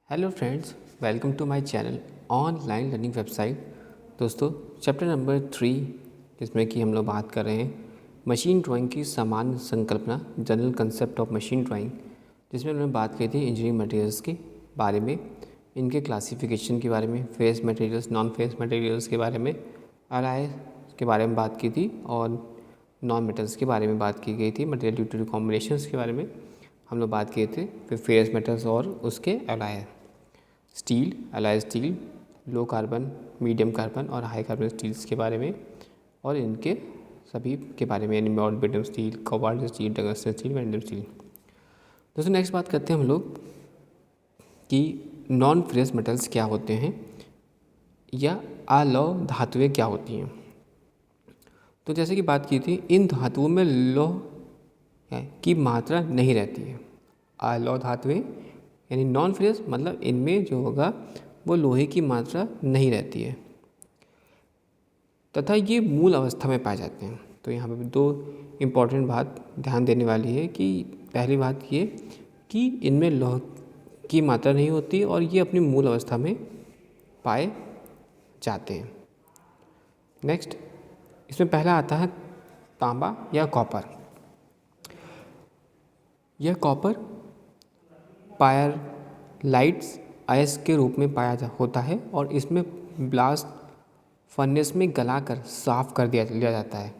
Hello friends, welcome to my channel online learning website. दोस्तों, chapter number 3 जिसमें कि हम लोग बात कर रहे हैं मशीन ड्राइंग की सामान्य संकल्पना, general concept of machine drawing, जिसमें हमने बात की थी इंजीनियरिंग मटेरियल्स के बारे में, इनके क्लासिफिकेशन के बारे में, face materials, non face materials के बारे में, एलॉय के बारे में बात की थी और नॉन मेटल्स के बारे में बात की गई थी, मटेरियल ड्यू टू कॉम्बिनेशंस के बारे में हम लोग बात किए थे। फिर फेस मेटल्स और उसके alloy, steel, alloy steel, low carbon, medium carbon और हाई कार्बन स्टील्स के बारे में और इनके सभी के बारे में, यानी molybdenum steel, cobalt steel, tungsten steel, vanadium steel. दोस्तों, नेक्स्ट बात करते हैं हम लोग कि नॉन फेरस मेटल्स क्या होते हैं या अलौह धातुएं क्या होती हैं। तो जैसे कि बात की थी, इन धातुओं में लौह की मात्रा नहीं रहती है। अलौह धातुएं यानी नॉन फेरस मतलब इनमें जो होगा वो लोहे की मात्रा नहीं रहती है तथा ये मूल अवस्था में पाए जाते हैं। तो यहाँ पर दो इम्पॉर्टेंट बात ध्यान देने वाली है कि पहली बात ये कि इनमें लौह की मात्रा नहीं होती और ये अपनी मूल अवस्था में पाए जाते हैं। नेक्स्ट, इसमें पहला आता है तांबा या कॉपर। यह कॉपर पायर लाइट्स अयस्क के रूप में पाया होता है और इसमें ब्लास्ट फर्नेस में गलाकर साफ कर लिया जाता है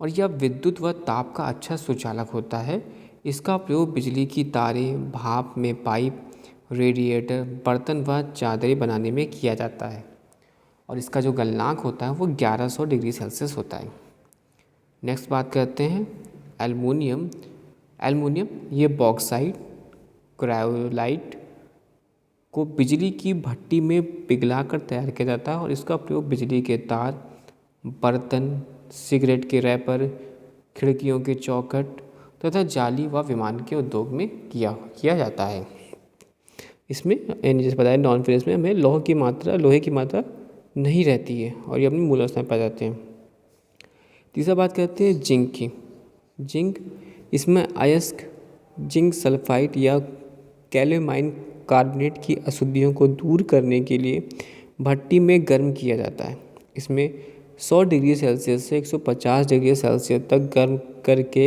और यह विद्युत व ताप का अच्छा सुचालक होता है। इसका प्रयोग बिजली की तारें, भाप में पाइप, रेडिएटर, बर्तन व चादरें बनाने में किया जाता है और इसका जो गलनांक होता है वो 1100 डिग्री सेल्सियस होता है। नेक्स्ट बात करते हैं एल्युमिनियम। एल्युमिनियम ये बॉक्साइट, क्रायोलाइट को बिजली की भट्टी में पिघलाकर तैयार किया जाता है और इसका प्रयोग बिजली के तार, बर्तन, सिगरेट के रैपर, खिड़कियों के चौखट तथा जाली व विमान के उद्योग में किया जाता है। इसमें जैसे बताया नॉन फेरस में हमें लोहे की मात्रा नहीं रहती है और ये अपनी मूल अवस्था में पाए जाते हैं। तीसरा बात करते हैं जिंक की। जिंक, इसमें अयस्क जिंक सल्फाइड या कैल्शियम कार्बोनेट की अशुद्धियों को दूर करने के लिए भट्टी में गर्म किया जाता है। इसमें 100 डिग्री सेल्सियस से 150 डिग्री सेल्सियस तक गर्म करके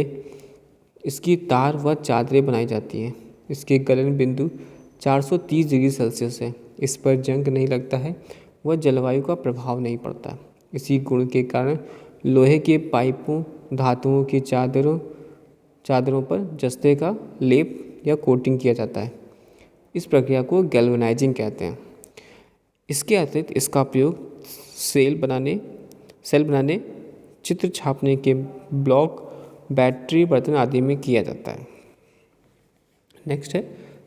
इसकी तार व चादरें बनाई जाती हैं। इसके गलन बिंदु 430 डिग्री सेल्सियस है। इस पर जंग नहीं लगता है व जलवायु का प्रभाव नहीं पड़ता। इसी गुण के कारण लोहे के पाइपों, धातुओं की चादरों पर जस्ते का लेप या कोटिंग किया जाता है। इस प्रक्रिया को गैल्वेनाइजिंग कहते हैं। इसके अतिरिक्त इसका प्रयोग सेल बनाने, चित्र छापने के ब्लॉक, बैटरी, बर्तन आदि में किया जाता है। नेक्स्ट है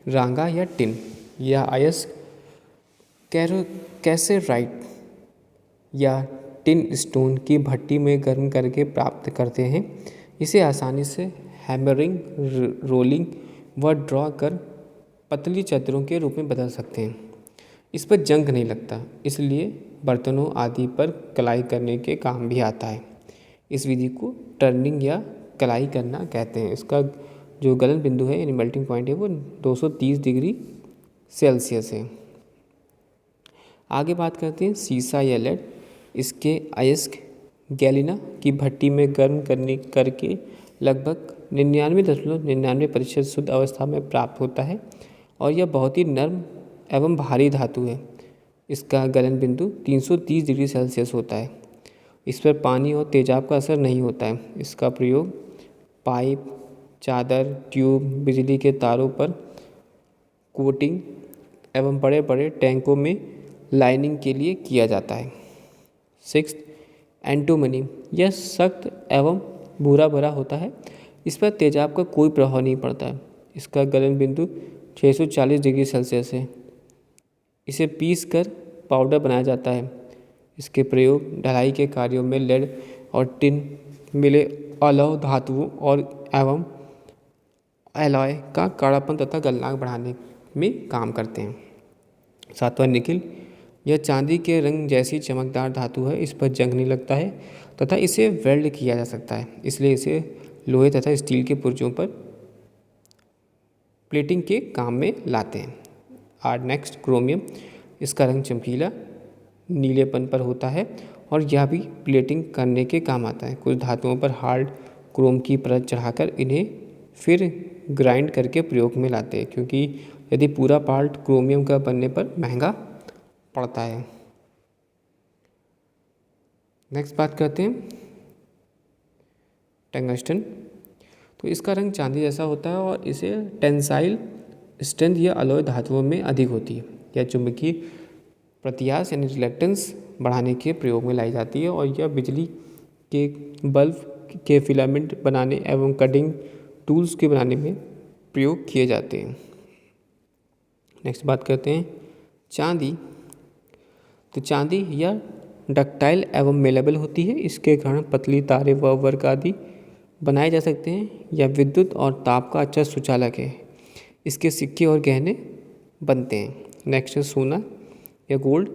रांगा या टिन या अयस्क कैसेराइट या टिन स्टोन की भट्टी में गर्म करके प्राप्त करते हैं। इसे आसानी से हैमरिंग, रोलिंग व ड्रॉ कर पतली चादरों के रूप में बदल सकते हैं। इस पर जंग नहीं लगता, इसलिए बर्तनों आदि पर कलाई करने के काम भी आता है। इस विधि को टर्निंग या कलाई करना कहते हैं। इसका जो गलन बिंदु है यानी मेल्टिंग पॉइंट है वो 230 डिग्री सेल्सियस है। आगे बात करते हैं सीसा या लेड। इसके अयस्क गैलिना की भट्टी में गर्म करके लगभग 99.99% शुद्ध अवस्था में प्राप्त होता है और यह बहुत ही नर्म एवं भारी धातु है। इसका गलन बिंदु 330 डिग्री सेल्सियस होता है। इस पर पानी और तेजाब का असर नहीं होता है। इसका प्रयोग पाइप, चादर, ट्यूब, बिजली के तारों पर कोटिंग एवं बड़े बड़े टैंकों में लाइनिंग के लिए किया जाता है। 6, एंटीमनी। यह सख्त एवं भूरा भरा होता है। इस पर तेजाब का कोई प्रभाव नहीं पड़ता है। इसका गलन बिंदु 640 डिग्री सेल्सियस है। इसे पीस कर पाउडर बनाया जाता है। इसके प्रयोग ढलाई के कार्यों में लेड और टिन मिले अलौह धातुओं और एवं एलॉय का गाढ़ापन तथा गलनांक बढ़ाने में काम करते हैं। 7वां निकिल। यह चांदी के रंग जैसी चमकदार धातु है। इस पर जंग नहीं लगता है तथा इसे वेल्ड किया जा सकता है, इसलिए इसे लोहे तथा स्टील के पुर्जों पर प्लेटिंग के काम में लाते हैं। नेक्स्ट क्रोमियम, इसका रंग चमकीला नीलेपन पर होता है और यह भी प्लेटिंग करने के काम आता है। कुछ धातुओं पर हार्ड क्रोम की परत चढ़ाकर इन्हें फिर ग्राइंड करके प्रयोग में लाते हैं, क्योंकि यदि पूरा पार्ट क्रोमियम का बनने पर महंगा पड़ता है। नेक्स्ट बात करते हैं टंगस्टन। तो इसका रंग चांदी जैसा होता है और इसे टेंसाइल स्ट्रेंथ या अलॉय धातुओं में अधिक होती है। यह चुंबकीय प्रत्यास यानी रिलेक्टेंस बढ़ाने के प्रयोग में लाई जाती है और यह बिजली के बल्ब के फिलामेंट बनाने एवं कटिंग टूल्स के बनाने में प्रयोग किए जाते हैं। नेक्स्ट बात करते हैं चांदी। तो चांदी यह डक्टाइल एवं मेलेबल होती है। इसके कारण पतली तारे व वर्क आदि बनाए जा सकते हैं। यह विद्युत और ताप का अच्छा सुचालक है। इसके सिक्के और गहने बनते हैं। नेक्स्ट है सोना या गोल्ड।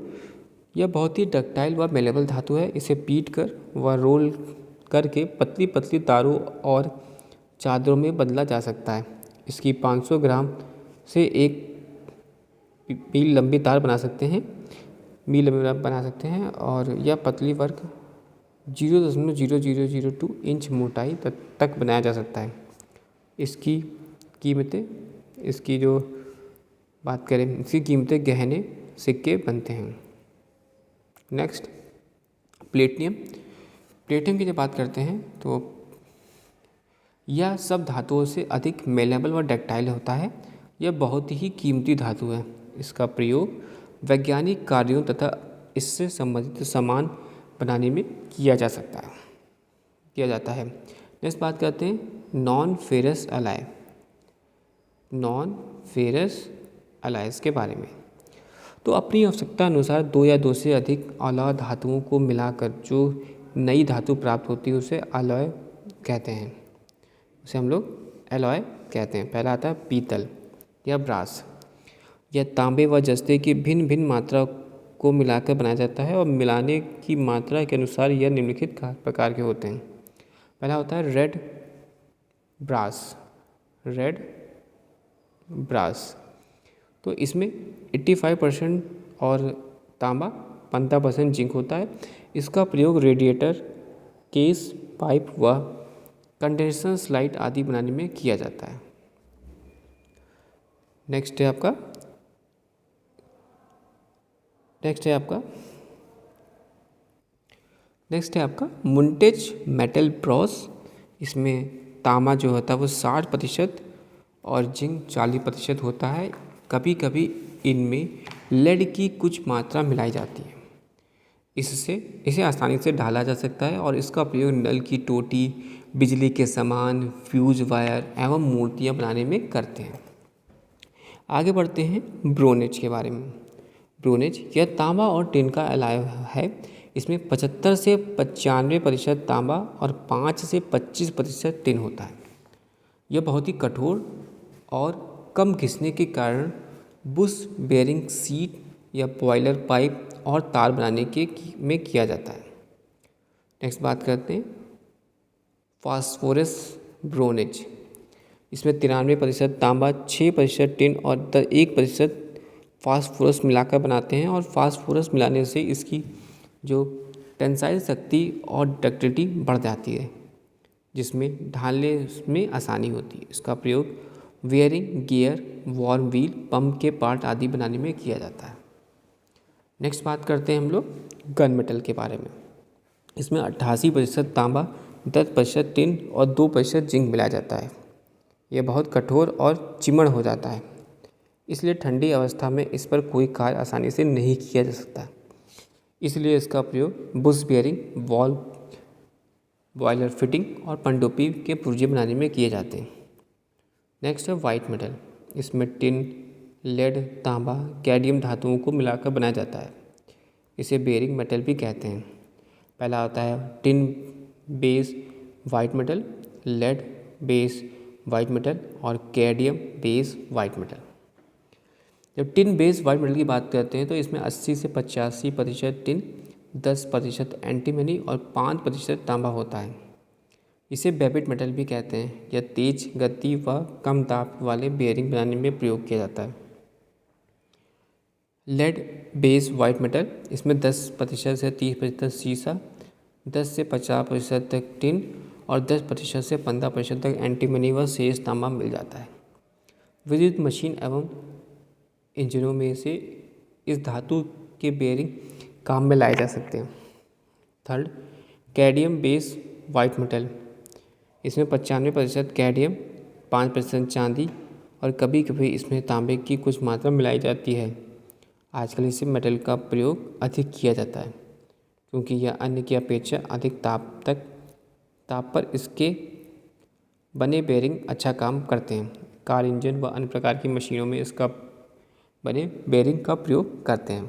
यह बहुत ही डक्टाइल व मेलेबल धातु है। इसे पीट कर व रोल करके पतली पतली तारों और चादरों में बदला जा सकता है। इसकी 500 ग्राम से 1 मील लंबी तार बना सकते हैं और यह पतली वर्क 0.0002 इंच मोटाई तक बनाया जा सकता है। इसकी कीमतें गहने सिक्के बनते हैं। नेक्स्ट प्लेटिनियम की जब बात करते हैं तो यह सब धातुओं से अधिक मेलेबल व डक्टाइल होता है। यह बहुत ही कीमती धातु है। इसका प्रयोग वैज्ञानिक कार्यों तथा इससे संबंधित सामान बनाने में किया जाता है। नेक्स्ट बात करते हैं नॉन फेरस एलाइज के बारे में। तो अपनी आवश्यकता अनुसार 2 या 2 से अधिक अलॉय धातुओं को मिलाकर जो नई धातु प्राप्त होती है उसे अलॉय कहते हैं। उसे हम लोग एलॉय कहते हैं। पहला आता है पीतल या ब्रास। यह तांबे व जस्ते की भिन्न भिन्न मात्रा को मिलाकर बनाया जाता है और मिलाने की मात्रा के अनुसार यह निम्नलिखित प्रकार के होते हैं। पहला होता है रेड ब्रास। तो इसमें 85% और तांबा 15% जिंक होता है। इसका प्रयोग रेडिएटर, केस, पाइप व कंडेंसर स्लाइड आदि बनाने में किया जाता है। नेक्स्ट है आपका मुंटेज मेटल ब्रॉस। इसमें तांबा जो होता है वो 60% और जिंक 40% होता है। कभी कभी इनमें लेड की कुछ मात्रा मिलाई जाती है। इसे आसानी से ढाला जा सकता है और इसका प्रयोग नल की टोटी, बिजली के सामान, फ्यूज वायर एवं मूर्तियाँ बनाने में करते हैं। आगे बढ़ते हैं ब्रोनेज के बारे में। ब्रोनेज यह तांबा और टिन का एलॉय है। इसमें 75 से 95% तांबा और 5 से 25% टिन होता है। यह बहुत ही कठोर और कम घिसने के कारण बुश बेयरिंग सीट या बॉयलर पाइप और तार बनाने में किया जाता है। नेक्स्ट बात करते हैं फास्फोरस ब्रोनेज। इसमें 93% तांबा, 6% टिन और 1% फास्फोरस मिलाकर बनाते हैं और फास्फोरस मिलाने से इसकी जो टेंसाइल शक्ति और डक्टिलिटी बढ़ जाती है, जिसमें ढालने में आसानी होती है। इसका प्रयोग wearing, gear, warm wheel, pump के पार्ट आदि बनाने में किया जाता है। नेक्स्ट बात करते हैं हम लोग गन मेटल के बारे में। इसमें 88% तांबा, 10% टिन और 2% जिंक मिलाया जाता है। यह बहुत कठोर और चिमड़ हो जाता है, इसलिए ठंडी अवस्था में इस पर कोई कार्य आसानी से नहीं किया जा सकता। इसलिए इसका प्रयोग Bush bearing, valve, boiler fitting और पनडुब्बी के पुर्जे बनाने में किए जाते हैं। नेक्स्ट है वाइट मेटल। इसमें टिन, लेड, तांबा, कैडमियम धातुओं को मिलाकर बनाया जाता है। इसे बेयरिंग मेटल भी कहते हैं। पहला आता है tin base white metal, lead base white metal और कैडमियम बेस वाइट मेटल। जब टिन बेस वाइट मेटल की बात करते हैं तो इसमें 80 से 85% टिन, 10% एंटीमनी और 5% तांबा होता है। इसे बेबिट मेटल भी कहते हैं। यह तेज गति व कम दाब वाले बेयरिंग बनाने में प्रयोग किया जाता है। लेड बेस वाइट मेटल, इसमें 10% से 30% सीसा, 10 से 50% तक टिन और 10% से 15% तक एंटीमनी व शेष तांबा मिल जाता है। विद्युत मशीन एवं इंजनों में से इस धातु के बेरिंग काम में लाए जा सकते हैं। Third, cadmium base white metal, इसमें 95% कैडमियम, 5% चांदी और कभी कभी इसमें तांबे की कुछ मात्रा मिलाई जाती है। आजकल इस मेटल का प्रयोग अधिक किया जाता है क्योंकि यह अन्य की अपेक्षा अधिक ताप पर इसके बने बेरिंग अच्छा काम करते हैं। कार इंजन व अन्य प्रकार की मशीनों में इसका बने बेरिंग का प्रयोग करते हैं।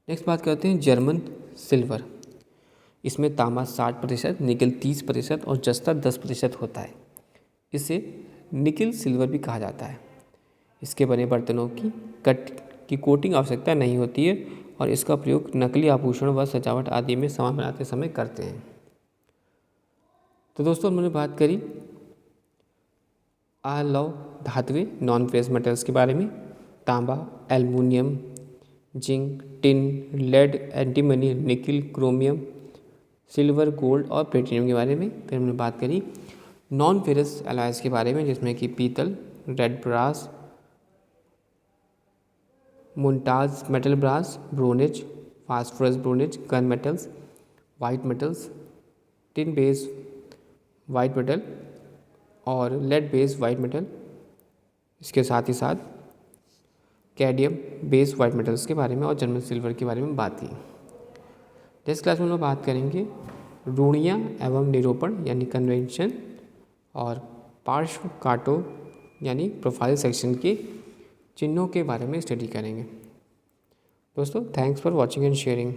नेक्स्ट बात करते हैं जर्मन सिल्वर। इसमें तांबा 60%, निकल 30% और जस्ता 10% होता है। इसे निकल सिल्वर भी कहा जाता है। इसके बने बर्तनों की कोटिंग आवश्यकता नहीं होती है और इसका प्रयोग नकली आभूषण व सजावट आदि में सामान बनाते समय करते हैं। तो दोस्तों हमने बात करी लौ धातुएं नॉन फेरस मेटल्स के बारे में, तांबा, aluminium, zinc, tin, lead, antimony, nickel, chromium, silver, gold और प्लेटिनियम के बारे में। फिर हमने बात करी नॉन फेरस एलॉयज़ के बारे में जिसमें कि पीतल, red brass, muntz metal brass, bronze, phosphorus bronze, gun metals, white metals, tin base white metal और लेड बेस वाइट मेटल। इसके साथ ही साथ कैडमियम बेस वाइट मेटल्स के बारे में और जर्मन सिल्वर के बारे में बात की। नेक्स्ट क्लास में हम लोग बात करेंगे रूढ़ियाँ एवं निरूपण यानी कन्वेंशन और पार्श्व कांटों यानी प्रोफाइल सेक्शन के चिन्हों के बारे में स्टडी करेंगे। दोस्तों thanks for watching and sharing.